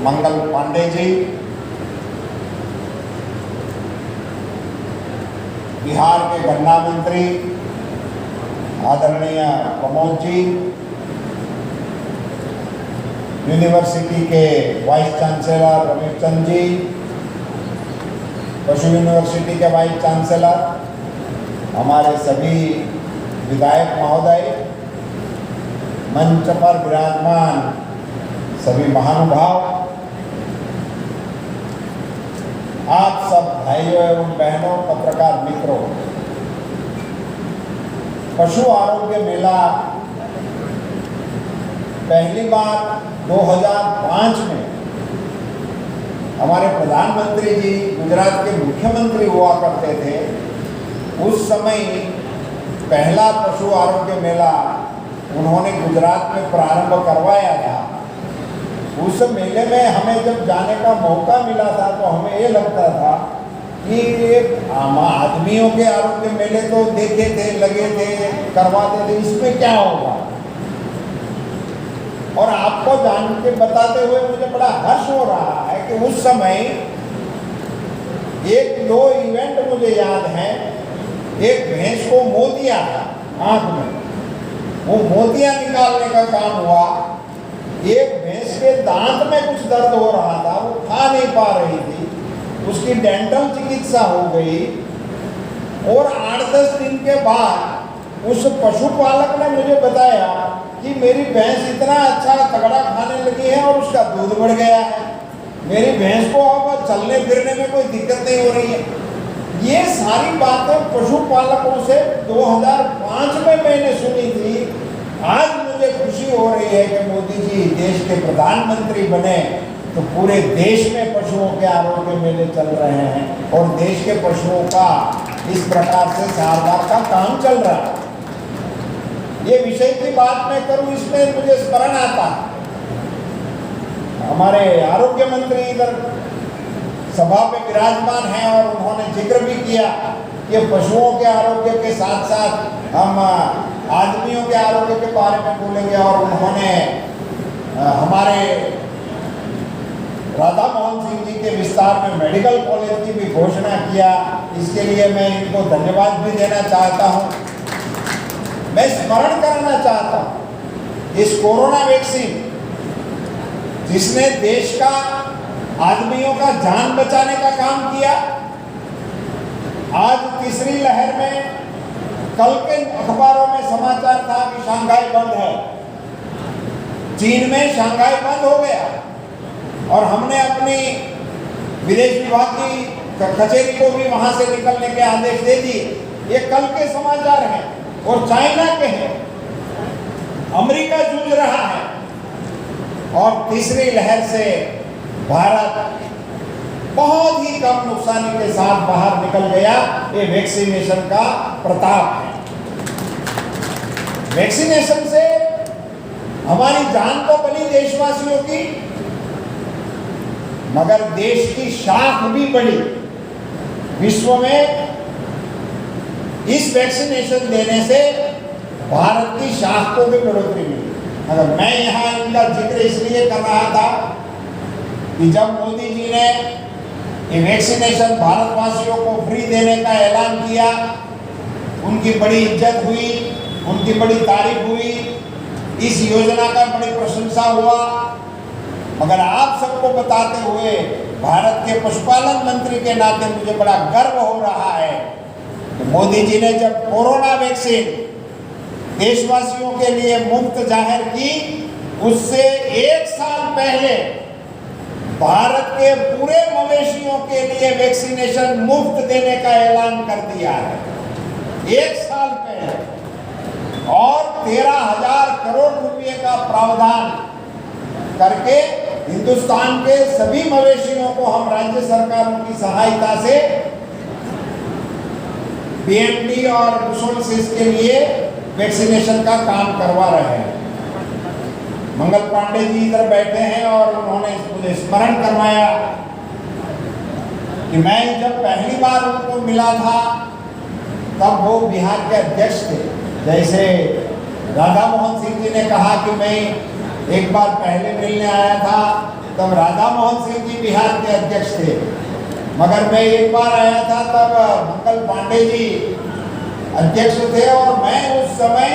मंगल पांडे जी, बिहार के गन्ना मंत्री आदरणीय प्रमोद जी, यूनिवर्सिटी के वाइस चांसलर रमेश चंद जी, पशु यूनिवर्सिटी के वाइस चांसलर, हमारे सभी विधायक महोदय, मंच पर विराजमान सभी महानुभाव, आप सब भाइयों एवं बहनों, पत्रकार मित्रों, पशु आरोग्य मेला पहली बार 2005 में हमारे प्रधानमंत्री जी गुजरात के मुख्यमंत्री हुआ करते थे। उस समय पहला पशु आरोग्य मेला उन्होंने गुजरात में प्रारंभ करवाया था। उस मेले में हमें जब जाने का मौका मिला था तो हमें ये लगता था कि आदमियों के आरोग्य मेले तो देखे थे, लगे थे, करवाते थे, इसमें क्या होगा। और आपको जान के बताते हुए मुझे बड़ा हर्ष हो रहा है कि उस समय एक दो इवेंट मुझे याद है। एक भैंस को मोतिया था आंख में, वो मोतिया निकालने का काम हुआ। एक भैंस के दांत में कुछ दर्द हो रहा था, वो खा नहीं पा रही थी, उसकी डेंटल चिकित्सा हो गई। और 8-10 दिन के बाद उस पशुपालक ने मुझे बताया कि मेरी भैंस इतना अच्छा तगड़ा खाने लगी है और उसका दूध बढ़ गया है, मेरी भैंस को अब चलने फिरने में कोई दिक्कत नहीं हो रही है। ये सारी बातें पशुपालकों से 2005 में मैंने सुनी थी। आज मुझे खुशी हो रही है कि मोदी जी देश के प्रधानमंत्री बने तो पूरे देश में पशुओं के आरोग्य मेले चल रहे हैं और देश के पशुओं का इस प्रकार से सारवार का काम चल रहा है। ये विषय की बात मैं करूं, इसमें मुझे स्मरण आता, हमारे आरोग्य मंत्री इधर सभा पे विराजमान हैं और उन्होंने जिक्र भी किया कि पशुओं के आरोग्य के साथ साथ हम आदमियों के आरोग्य के बारे में बोलेंगे। और उन्होंने हमारे राधा मोहन सिंह जी के विस्तार में मेडिकल कॉलेज की भी घोषणा किया। इसके लिए मैं इनको धन्यवाद भी देना चाहता हूँ। मैं स्मरण करना चाहता हूँ इस कोरोना वैक्सीन जिसने देश का, आदमियों का जान बचाने का काम किया। आज तीसरी लहर में कल के अखबारों में समाचार था कि शंघाई बंद है, चीन में शंघाई बंद हो गया और हमने अपनी विदेश विभाग की कचहरी को भी वहां से निकलने के आदेश दे दिए। ये कल के समाचार हैं। और चाइना के हैं, अमेरिका जूझ रहा है और तीसरी लहर से भारत बहुत ही कम नुकसानी के साथ बाहर निकल गया। ये वैक्सीनेशन का प्रताप है। वैक्सीनेशन से हमारी जान तो बनी देशवासियों की, मगर देश की शाख भी बढ़ी। विश्व में इस वैक्सीनेशन देने से भारत की शाख को भी बढ़ोतरी मिली। अगर मैं यहाँ इनका जिक्र इसलिए कर रहा था कि जब मोदी जी ने ये वैक्सीनेशन भारतवासियों को फ्री देने का ऐलान किया, उनकी बड़ी इज्जत हुई, उनकी बड़ी तारीफ हुई, इस योजना का बड़ी प्रशंसा हुआ। मगर आप सबको बताते हुए भारत के पशुपालन मंत्री के नाते मुझे बड़ा गर्व हो रहा है कि मोदी जी ने जब कोरोना वैक्सीन देशवासियों के लिए मुफ्त जाहिर की, उससे 1 साल पहले भारत के पूरे मवेशियों के लिए वैक्सीनेशन मुफ्त देने का ऐलान कर दिया है। 1 साल पहले। और 13,000 करोड़ रुपए का प्रावधान करके हिंदुस्तान के सभी मवेशियों को हम राज्य सरकारों की सहायता से बीएमडी और बुसोलिसिस के लिए वैक्सीनेशन का काम करवा रहे हैं। मंगल पांडे जी इधर बैठे हैं और उन्होंने मुझे स्मरण करवाया कि मैं जब पहली बार उनको मिला था तब वो बिहार के अध्यक्ष थे। जैसे राधा मोहन सिंह जी ने कहा कि मैं एक बार पहले मिलने आया था तब राधा मोहन सिंह जी बिहार के अध्यक्ष थे, मगर मैं एक बार आया था तब मंगल पांडे जी अध्यक्ष थे और मैं उस समय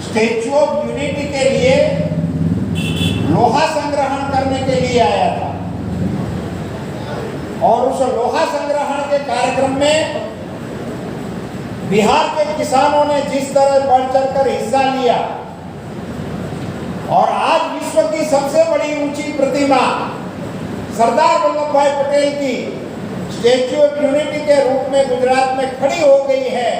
स्टैच्यू ऑफ यूनिटी के लिए लोहा संग्रहण करने के लिए आया था। और उस लोहा संग्रहण के कार्यक्रम में बिहार के किसानों ने जिस तरह बढ़ चढ़कर हिस्सा लिया और आज विश्व की सबसे बड़ी ऊंची प्रतिमा सरदार वल्लभ भाई पटेल की स्टैच्यू ऑफ यूनिटी के रूप में गुजरात में खड़ी हो गई है,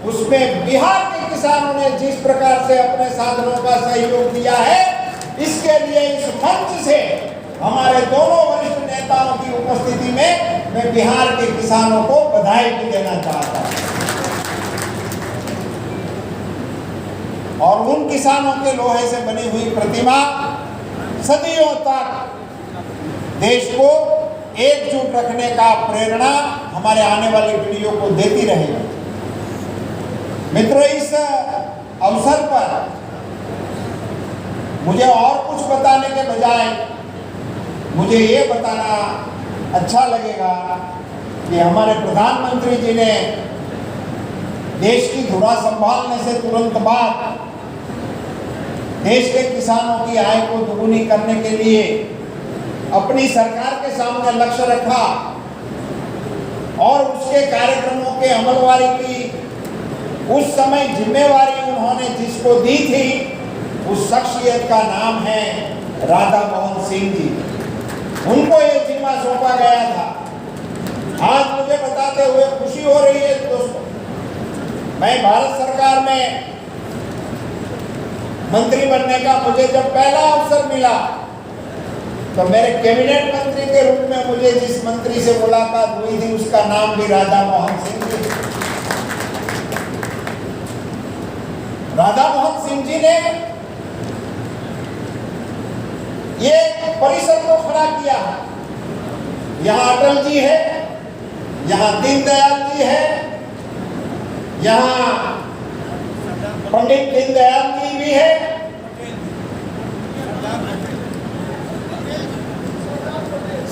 उसमें बिहार के किसानों ने जिस प्रकार से अपने साधनों का सहयोग दिया है, इसके लिए इस मंच से हमारे दोनों वरिष्ठ नेताओं की उपस्थिति में मैं बिहार के किसानों को बधाई भी देना चाहता हूं। और उन किसानों के लोहे से बनी हुई प्रतिमा सदियों तक देश को एकजुट रखने का प्रेरणा हमारे आने वाली पीढ़ियों को देती रहेगी। मित्रों, इस अवसर पर मुझे और कुछ बताने के बजाय मुझे ये बताना अच्छा लगेगा कि हमारे प्रधानमंत्री जी ने देश की धुरा संभालने से तुरंत बाद देश के किसानों की आय को दुगुनी करने के लिए अपनी सरकार के सामने लक्ष्य रखा और उसके कार्यक्रमों के अमलवारी की उस समय जिम्मेवारी उन्होंने जिसको दी थी, उस शख्सियत का नाम है राधा मोहन सिंह जी। उनको ये जिम्मा सौंपा गया था। आज मुझे बताते हुए खुशी हो रही है दोस्तों, मैं भारत सरकार में मंत्री बनने का मुझे जब पहला अवसर मिला तो मेरे कैबिनेट मंत्री के रूप में मुझे जिस मंत्री से मुलाकात हुई थी उसका नाम भी राधा मोहन सिंह जी। राधा मोहन सिंह जी ने ये परिसर को खड़ा किया। यहाँ अटल जी है, यहाँ दीनदयाल जी है, यहाँ पंडित दीनदयाल जी भी है,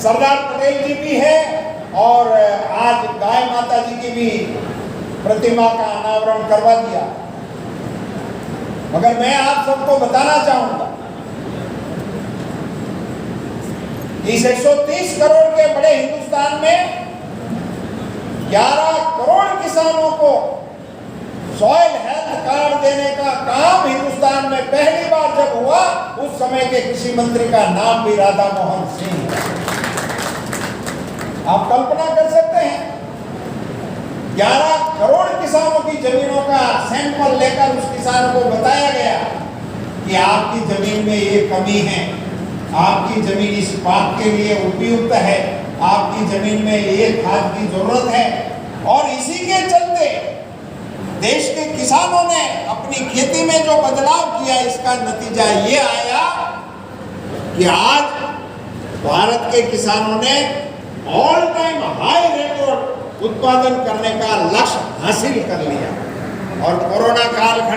सरदार पटेल जी भी है और आज गाय माता जी की भी प्रतिमा का अनावरण करवा दिया। मगर मैं आप सबको बताना चाहूंगा, इस 130 करोड़ के बड़े हिंदुस्तान में 11 करोड़ किसानों को सॉइल हेल्थ कार्ड देने का काम हिंदुस्तान में पहली बार जब हुआ, उस समय के कृषि मंत्री का नाम भी राधा मोहन सिंह है। आप कल्पना कर सकते हैं, 11 करोड़ किसानों की जमीनों का सैंपल लेकर उस किसान को बताया गया कि आपकी जमीन में ये कमी है, आपकी जमीन इस बात के लिए उपयुक्त है, आपकी जमीन में ये खाद की जरूरत है। और इसी के चलते देश के किसानों ने अपनी खेती में जो बदलाव किया, इसका नतीजा ये आया कि आज भारत के किसानों ने ऑल टाइम हाई रिकॉर्ड उत्पादन करने का लक्ष्य हासिल कर लिया। और कोरोना कालखंड